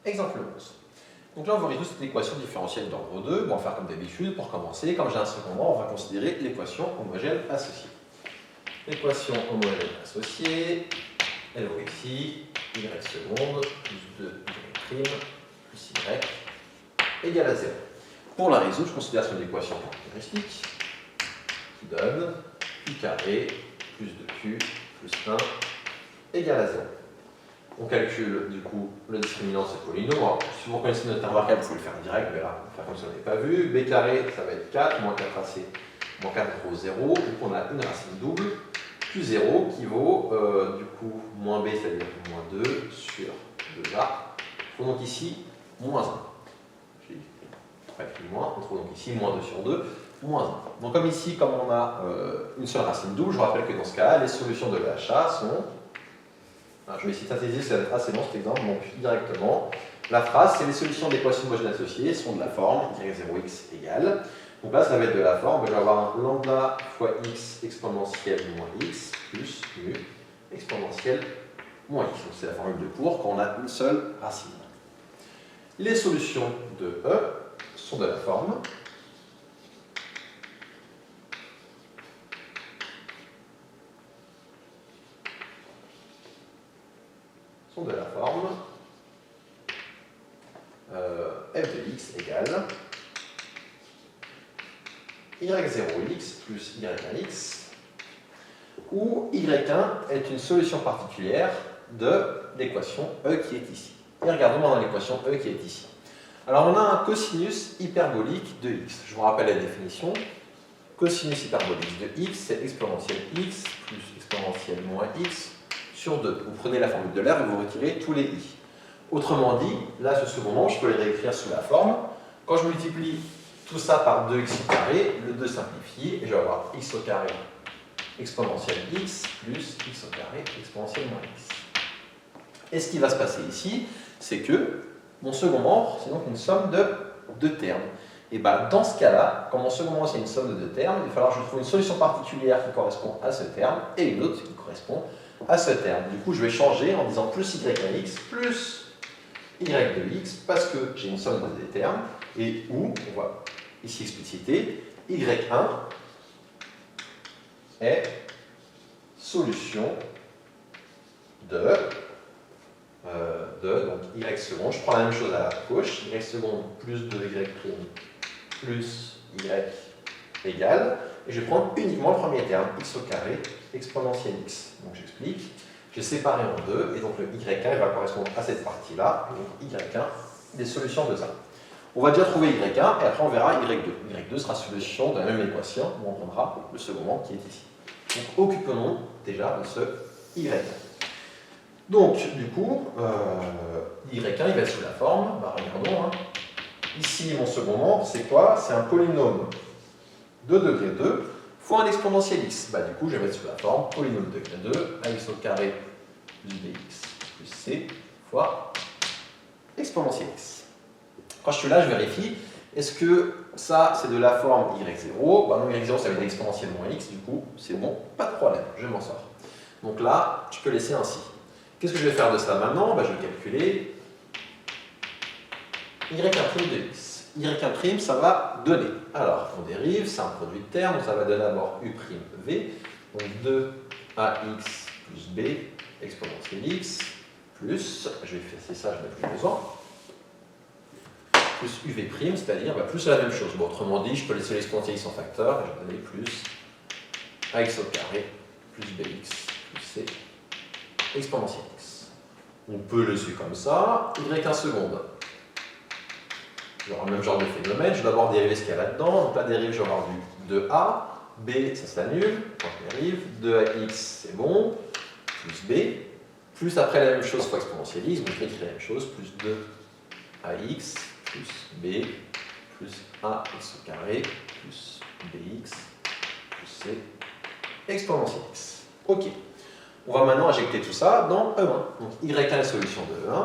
Exemple 11. Donc là, on va résoudre cette équation différentielle d'ordre 2. On va faire comme d'habitude. Pour commencer, comme j'ai un second ordre, on va considérer l'équation homogène associée. L'équation homogène associée, elle vaut ici y seconde plus 2y' plus y égale à 0. Pour la résoudre, je considère son équation caractéristique qui donne q carré plus 2q plus 1 égale à 0. On calcule du coup le discriminant de ce polynôme. Alors, si vous connaissez notre terme variable, vous pouvez le faire direct, mais là, on va faire comme si on n'avait pas vu. B carré, ça va être 4, moins 4ac, moins 4 vaut 0. Du coup, on a une racine double, plus 0 qui vaut du coup moins b, c'est-à-dire moins 2 sur 2a. Il faut donc ici moins 1. J'ai pas écrit moins, on trouve donc ici moins 2 sur 2, moins 1. Donc comme ici, comme on a une seule racine double, je vous rappelle que dans ce cas-là, les solutions de l'HA sont... Je vais essayer de synthétiser, ça va être assez long cet exemple, donc directement. La phrase, c'est les solutions d'équations homogènes associées sont de la forme y0x égale. Donc là, ça va être de la forme, je vais avoir un lambda fois x exponentielle moins x plus mu exponentielle moins x. Donc c'est la formule de cours quand on a une seule racine. Les solutions de E sont de la forme f de x égale y0x plus y1x, où y1 est une solution particulière de l'équation E qui est ici. Et regardons dans l'équation E qui est ici. Alors on a un cosinus hyperbolique de x. Je vous rappelle la définition. Cosinus hyperbolique de x, c'est exponentielle x plus exponentielle moins x sur 2. Vous prenez la formule de l'air et vous retirez tous les i. Autrement dit, là, ce second nom, je peux les réécrire sous la forme. Quand je multiplie tout ça par 2x au carré, le 2 simplifie, et je vais avoir x au carré exponentielle x plus x au carré exponentielle moins x. Et ce qui va se passer ici, c'est que mon second membre, c'est donc une somme de deux termes. Et bien, dans ce cas-là, quand mon second membre, c'est une somme de deux termes, il va falloir que je trouve une solution particulière qui correspond à ce terme, et une autre qui correspond à ce terme. Du coup, je vais changer en disant plus y1x plus y de x, parce que j'ai une somme de des termes, et où, on va ici expliciter, y1 est solution de donc y seconde, je prends la même chose à la gauche, y seconde plus 2y prime plus y égale, et je vais prendre uniquement le premier terme, x au carré exponentielle x. Donc j'explique, j'ai séparé en deux, et donc le y1 il va correspondre à cette partie-là, donc y1 des solutions de ça. On va déjà trouver y1, et après on verra y2. y2 sera solution de la même équation, où on prendra le second membre qui est ici. Donc occupons-nous déjà de ce y1. Donc, du coup, y1 il va être sous la forme, regardons, hein. Ici, mon second membre, c'est quoi? C'est un polynôme de degré 2 fois un exponentiel x. Du coup, je vais mettre sous la forme polynôme de degré 2, ax au carré plus bx plus c fois exponentiel x. Quand je suis là, je vérifie, est-ce que ça, c'est de la forme y0? Non, y0, ça va être exponentielle moins x, du coup, c'est bon, pas de problème, je m'en sors. Donc là, je peux laisser ainsi. Qu'est-ce que je vais faire de ça maintenant? Je vais calculer y1' de x. y1', ça va donner. Alors, on dérive, c'est un produit de termes, donc ça va donner d'abord u'v, donc 2ax plus b exponentielle x, plus, je vais effacer ça, je n'ai plus besoin, plus uv', c'est-à-dire plus la même chose. Bon, autrement dit, je peux laisser l'exponentielle x en facteur, et je vais donner plus ax au carré plus bx plus c exponentielle x. On peut le suivre comme ça, y1 seconde. J'aurai le même genre de phénomène, je vais d'abord dériver ce qu'il y a là-dedans. Donc la dérive, je vais avoir du 2a, b, ça s'annule, quand je dérive, 2ax, c'est bon, plus b, plus après la même chose fois exponentielle x, donc je vais écrire la même chose, plus 2ax, plus b, plus ax au carré, plus bx, plus c, exponentielle x. Ok. On va maintenant injecter tout ça dans E1. Donc y1 est solution de E1.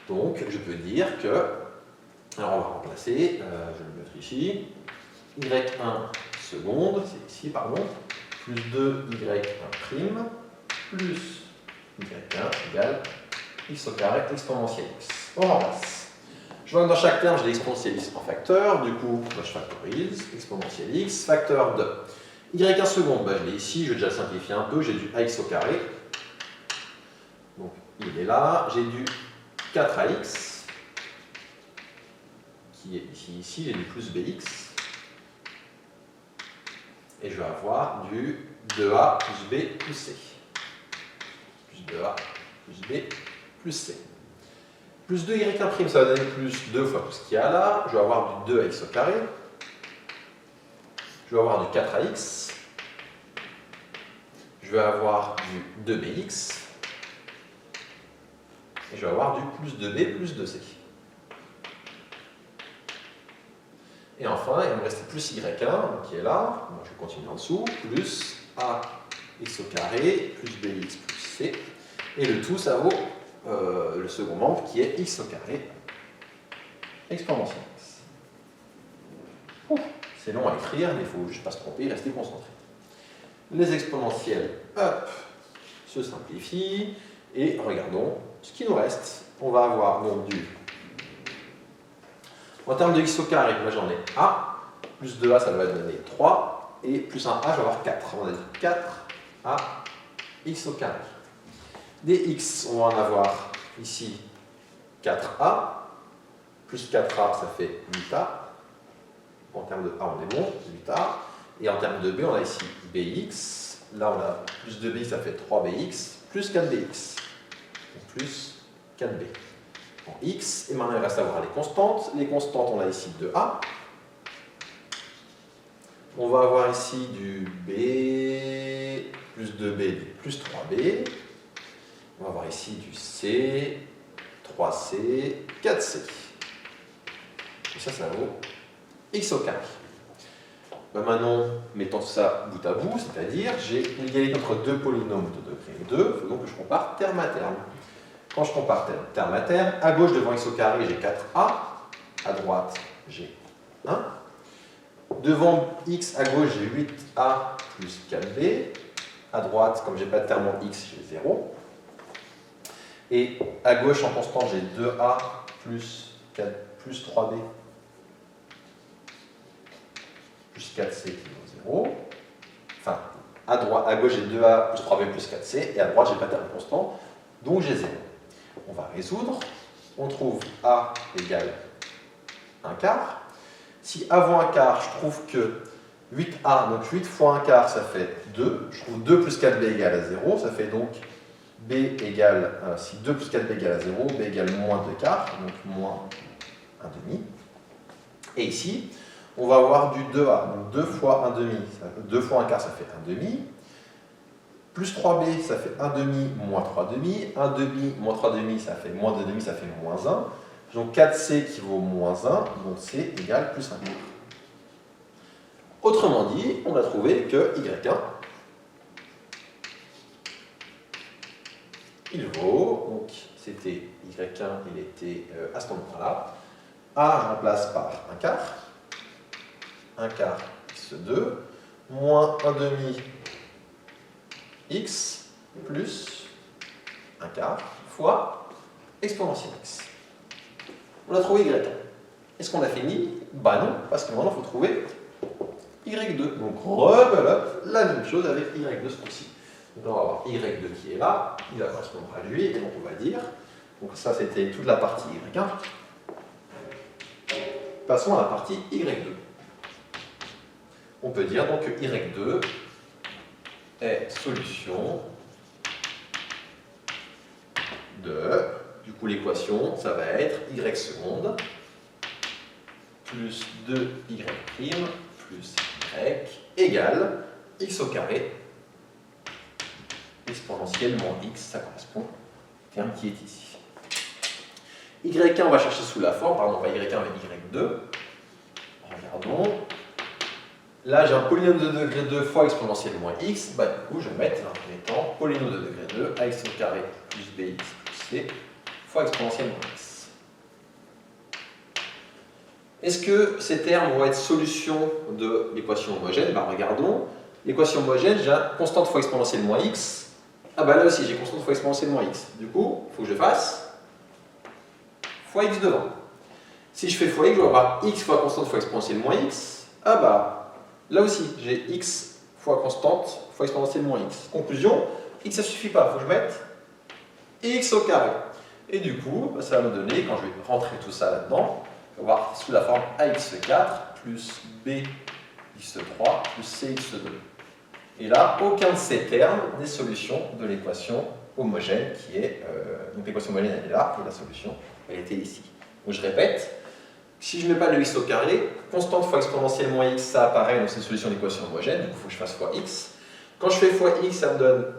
Donc je peux dire que, alors on va remplacer, je vais le mettre ici, y1 seconde, c'est ici, pardon, plus 2y1' plus y1 égale x au carré exponentielle x. On remplace. Je vois que dans chaque terme, j'ai l'exponentielle x en facteur. Du coup, moi, je factorise exponentielle x, facteur de y1 seconde. Je l'ai ici, je vais déjà simplifier un peu. J'ai du ax au carré. Donc, il est là. J'ai du 4ax qui est ici. J'ai du plus bx. Et je vais avoir du 2a plus b plus c. Plus 2a plus b plus c. Plus 2y1', ça va donner plus 2 fois tout ce qu'il y a là. Je vais avoir du 2x au carré. Je vais avoir du 4ax. Je vais avoir du 2bx. Et je vais avoir du plus 2b plus 2c. Et enfin, il va me rester plus y1, donc qui est là. Moi, je vais continuer en dessous. Plus ax au carré, plus bx plus c. Et le tout, ça vaut le second membre qui est x au carré exponentielle x. C'est long à écrire, mais il ne faut juste pas se tromper et rester concentré. Les exponentielles, hop, se simplifient. Et regardons ce qui nous reste. On va avoir donc du... En termes de x au carré, moi j'en ai a, plus 2a ça va donner 3, et plus 1a, je vais avoir 4. On a dit 4a x au carré. Des x, on va en avoir ici 4a, plus 4a ça fait 8a. En termes de a, on est bon, 8a. Et en termes de b, on a ici bx. Là, on a plus 2bx, ça fait 3bx, plus 4bx. Donc plus 4b. En x, et maintenant il reste à voir les constantes. Les constantes, on a ici 2a. On va avoir ici du b plus 2b plus 3b. On va avoir ici du c, 3c, 4c. Et ça vaut x au carré. Maintenant, mettons ça bout à bout, c'est-à-dire j'ai l'égalité entre deux polynômes de degré 2, il faut donc que je compare terme à terme. Quand je compare terme à terme, à gauche devant x au carré, j'ai 4a, à droite, j'ai 1. Devant x, à gauche, j'ai 8a plus 4b. À droite, comme je n'ai pas de terme en x, j'ai 0. Et à gauche, en constante, j'ai 2a plus 3b plus 4c qui vaut 0. Enfin, à gauche, j'ai 2a plus 3b plus 4c. Et à droite, je n'ai pas de terme constant, donc j'ai 0. On va résoudre. On trouve a égale 1 quart. Si avant 1 quart, je trouve que 8a, donc 8 fois 1 quart, ça fait 2. Je trouve 2 plus 4b égale à 0. Ça fait donc b égale, si 2 plus 4b égale à 0, b égale moins 2 quarts, donc moins 1 demi. Et ici, on va avoir du 2a, donc 2 fois 1 demi, 2 fois 1 quart, ça fait 1 demi. Plus 3b, ça fait 1 demi moins 3 demi. 1 demi moins 3 demi, ça fait moins 2 demi, ça fait moins 1. Donc 4c qui vaut moins 1, donc c égale plus 1 quart. Autrement dit, on a trouvé que y1, il vaut, donc c'était y1, il était à ce moment-là. A, je remplace par 1 quart. 1 quart x2, moins 1 demi x plus 1 quart fois exponentielle x. On a trouvé y1. Est-ce qu'on a fini? Bah non, parce que maintenant il faut trouver y2. Donc rebelote la même chose avec y2 ce coup-ci. Donc là, on va avoir y2 qui est là, il va correspondre à lui, et donc on va dire, donc ça c'était toute la partie y1. Passons à la partie y2. On peut dire donc que y2 est solution de, du coup l'équation, ça va être y seconde plus 2y' plus y égale x au carré exponentielle moins x, ça correspond au terme qui est ici. y1, on va chercher sous la forme, pardon, on va y1 avec y2. Regardons. Là, j'ai un polynôme de degré 2 fois exponentielle moins x. Bah, du coup, je vais mettre, en premier temps, polynôme de degré 2, ax au carré plus bx plus c fois exponentielle moins x. Est-ce que ces termes vont être solution de l'équation homogène? Bah, regardons. L'équation homogène, j'ai un constante fois exponentielle moins x. Ah bah là aussi, j'ai constante fois exponentielle moins x. Du coup, il faut que je fasse fois x devant. Si je fais fois x, je vais avoir x fois constante fois exponentielle moins x. Ah bah, là aussi, j'ai x fois constante fois exponentielle moins x. Conclusion, x ça suffit pas, il faut que je mette x au carré. Et du coup, bah, ça va me donner, quand je vais rentrer tout ça là-dedans, je vais avoir sous la forme ax4 plus bx3 plus cx2. Et là, aucun de ces termes n'est solution de l'équation homogène qui est... donc l'équation homogène elle est là, et la solution elle était ici. Donc je répète, si je ne mets pas le x au carré, constante fois exponentielle moins x, ça apparaît, donc c'est une solution d'équation homogène, donc il faut que je fasse fois x. Quand je fais fois x, ça me donne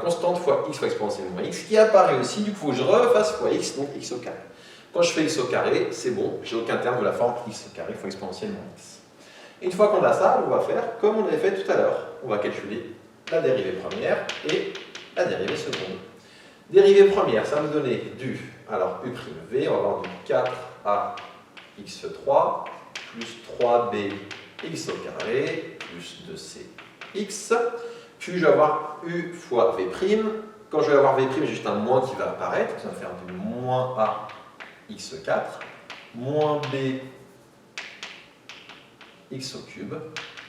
constante fois x fois exponentielle moins x, qui apparaît aussi, du coup il faut que je refasse fois x, donc x au carré. Quand je fais x au carré, c'est bon, j'ai aucun terme de la forme x au carré fois exponentielle moins x. Et une fois qu'on a ça, on va faire comme on avait fait tout à l'heure. On va calculer la dérivée première et la dérivée seconde. Dérivée première, ça va me donner du, alors u'v, on va avoir du 4a x3 plus 3b x au carré plus 2c x. Puis je vais avoir u fois v'. Quand je vais avoir v', j'ai juste un moins qui va apparaître. Ça va faire du moins a x4 moins b x au cube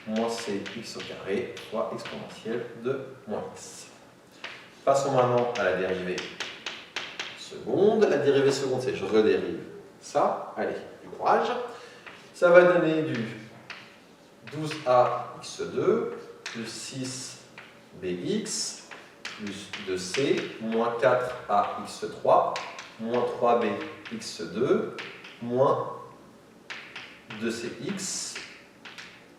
moins c x au carré fois exponentielle de moins x. Passons maintenant à la dérivée seconde. La dérivée seconde, c'est je redérive ça. Allez, du courage. Ça va donner du 12a x2 plus 6bx plus 2c moins 4a x3 moins 3b x2 moins 2cx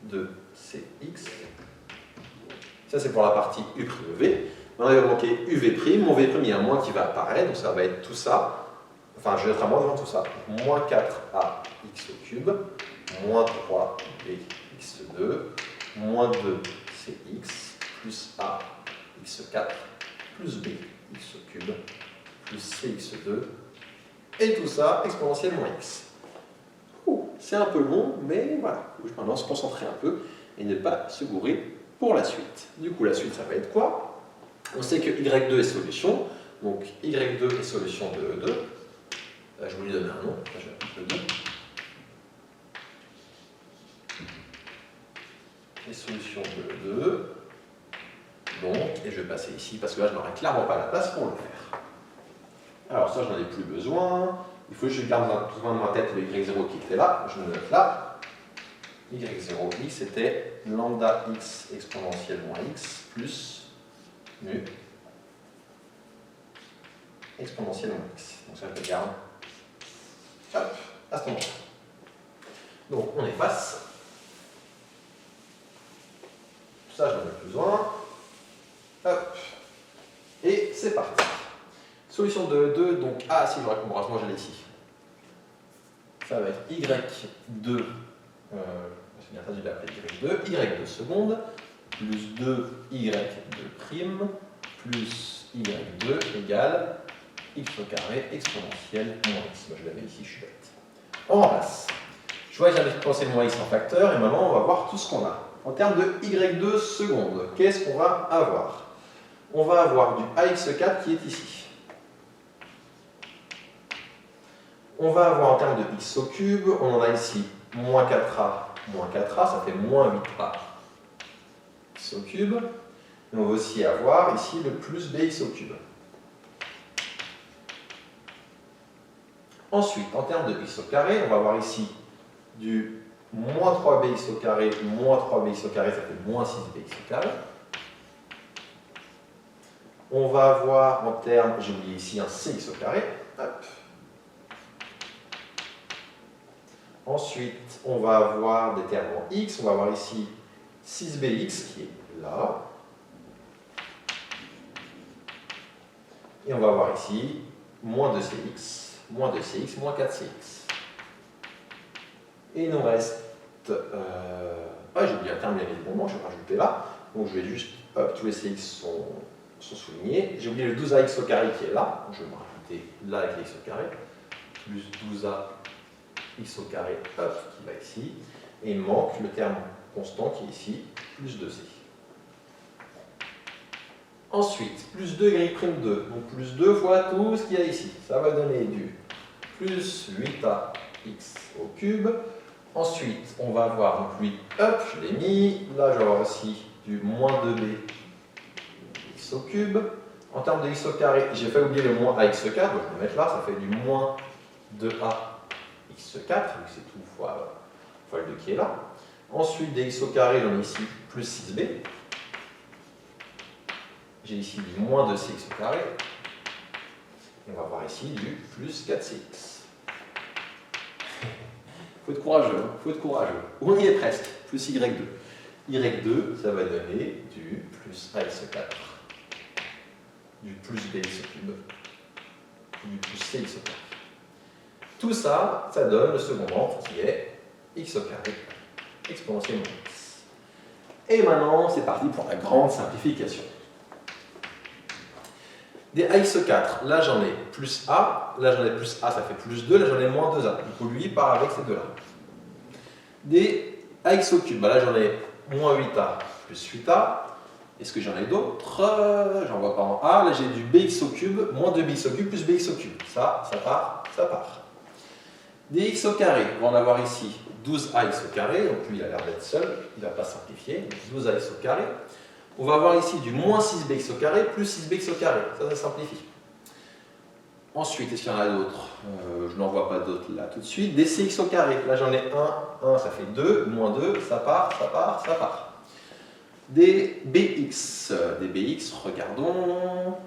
2cx. Ça, c'est pour la partie u'v. Maintenant, il va manquer uv'. Mon v', il y a un moins qui va apparaître, donc ça va être tout ça. Enfin, je vais être à moins devant tout ça. Moins 4a x au cube, moins 3b x2, moins 2cx, plus a x4, plus b x au cube, plus cx2, et tout ça exponentielle moins x. C'est un peu long, mais voilà, il faut maintenant se concentrer un peu et ne pas se gourer pour la suite. Du coup, la suite, ça va être quoi? On sait que y2 est solution, donc y2 est solution de E2. Là, je vais lui donner un nom, là, je vais appeler E2. Et solution de E2. Donc, et je vais passer ici, parce que là, je n'aurai clairement pas la place pour le faire. Alors ça, je n'en ai plus besoin. Il faut que je garde dans ma tête le y0 qui était là. Je le note là. y0, x, c'était lambda x exponentielle moins x plus mu exponentielle moins x. Donc ça, je le garde. Hop, à ce moment-là. Donc on efface. Ça, je n'en ai plus besoin. Hop. Et c'est parti. Solution de 2, donc si, heureusement je l'ai ici. Ça va être y2, c'est bien ça, je l'ai appelé y2, y2 seconde, plus 2y2' plus y2 égale x au carré exponentielle moins x. Moi je l'avais ici, je suis bête. On remplace. Je vois que j'ai exponentielle moins x en facteur, et maintenant on va voir tout ce qu'on a. En termes de y2 seconde, qu'est-ce qu'on va avoir? On va avoir du ax4 qui est ici. On va avoir en termes de x au cube, on en a ici moins 4a, ça fait moins 8a x au cube. Et on va aussi avoir ici le plus bx au cube. Ensuite, en termes de x au carré, on va avoir ici du moins 3bx au carré, moins 3bx au carré, ça fait moins 6bx au carré. On va avoir en termes, j'ai oublié ici un cx au carré. Hop. Ensuite, on va avoir des termes en x. On va avoir ici 6bx qui est là. Et on va avoir ici moins 2cx, moins 2cx, moins 4cx. Et il nous reste... j'ai oublié un terme, évidemment, je vais rajouter là. Donc je vais juste... Hop, tous les cx sont soulignés. J'ai oublié le 12ax au carré qui est là. Je vais me rajouter là avec x au carré. Plus 12a x au carré, hop, qui va ici. Et il manque le terme constant qui est ici, plus 2c. Ensuite, plus 2y'2, donc plus 2 fois tout ce qu'il y a ici. Ça va donner du plus 8ax au cube. Ensuite, on va avoir, donc lui, hop, je l'ai mis. Là, je vais avoir aussi du moins 2b x au cube. En termes de x au carré, j'ai fait oublier le moins ax carré, donc je vais le mettre là, ça fait du moins 2a x4, vu que c'est tout fois le 2 qui est là. Ensuite, dx au carré, j'en ai ici plus 6b. J'ai ici du moins 2cx au carré. Et on va avoir ici du plus 4cx. Faut être courageux, hein, faut être courageux. On y est presque, plus y2. y2, ça va donner du plus ax4, du plus bx au cube, du plus cx au carré. Tout ça, ça donne le second ordre qui est x au carré exponentielle moins x. Et maintenant, c'est parti pour la grande simplification. Des ax4, là j'en ai plus a, là j'en ai plus a, ça fait plus 2, là j'en ai moins 2a. Du coup, lui, il part avec ces deux-là. Des ax au cube, bah là j'en ai moins 8a plus 8a. Est-ce que j'en ai d'autres? J'en vois pas en a. Là j'ai du bx au cube, moins 2bx au cube plus bx au cube. Ça part, ça part. Des x au carré, on va en avoir ici 12ax au carré, donc lui il a l'air d'être seul, il ne va pas simplifier, 12ax au carré. On va avoir ici du moins 6bx au carré plus 6bx au carré, ça simplifie. Ensuite, est-ce qu'il y en a d'autres? Je n'en vois pas d'autres là tout de suite. Des cx au carré, là j'en ai 1, ça fait 2, moins 2, ça part, ça part, ça part. Des bx, regardons,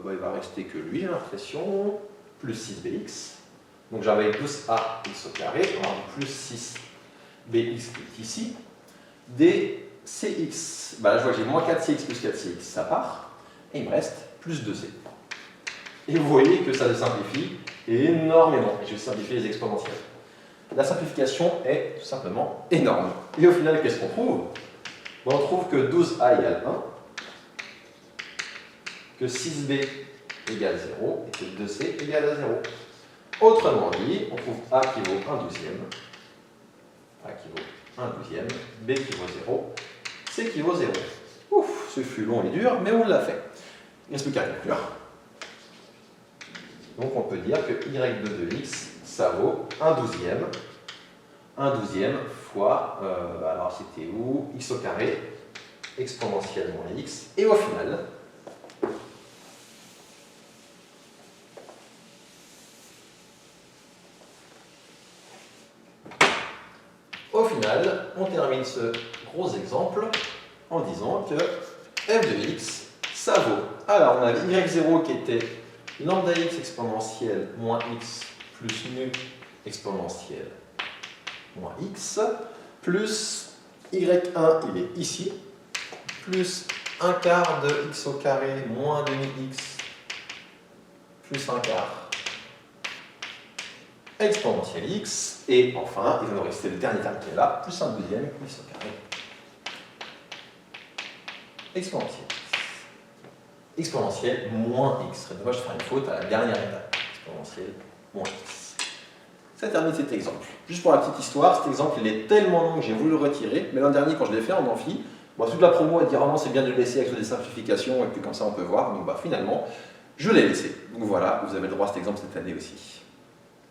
il va rester que lui, j'ai l'impression, plus 6bx. Donc j'avais 12ax au carré, on va avoir plus 6bx qui est ici. Des cx, là je vois que j'ai moins 4cx plus 4cx, ça part. Et il me reste plus 2c. Et vous voyez que ça se simplifie énormément. Et je vais simplifier les exponentielles. La simplification est tout simplement énorme. Et au final, qu'est-ce qu'on trouve? On trouve que 12a égale 1, que 6b égale 0 et que 2c égale à 0. Autrement dit, on trouve a qui vaut 1 douzième, a qui vaut 1 douzième, b qui vaut 0, c qui vaut 0. Ouf, ce fut long et dur, mais on l'a fait. Il ne reste plus qu'à conclure. Donc on peut dire que y2 de x, ça vaut 1 douzième. 1 douzième fois, alors c'était où? X au carré, exponentielle moins x. Et au final, on termine ce gros exemple en disant que f de x, ça vaut. Alors on avait y0 qui était lambda x exponentielle moins x plus nu exponentielle moins x, plus y1, il est ici, plus 1 quart de x au carré moins demi-x, plus 1 quart exponentielle x, et enfin, il va nous rester le dernier terme qui est là, plus 1 douzième x au carré exponentielle x. Exponentielle moins x. Moi, je ferai une faute à la dernière étape. Exponentielle moins x. Ça termine cet exemple. Juste pour la petite histoire, cet exemple, il est tellement long que j'ai voulu le retirer, mais l'an dernier, quand je l'ai fait en amphi, toute la promo a dit vraiment c'est bien de le laisser avec des simplifications, et puis comme ça on peut voir. Donc finalement, je l'ai laissé. Donc voilà, vous avez le droit à cet exemple cette année aussi.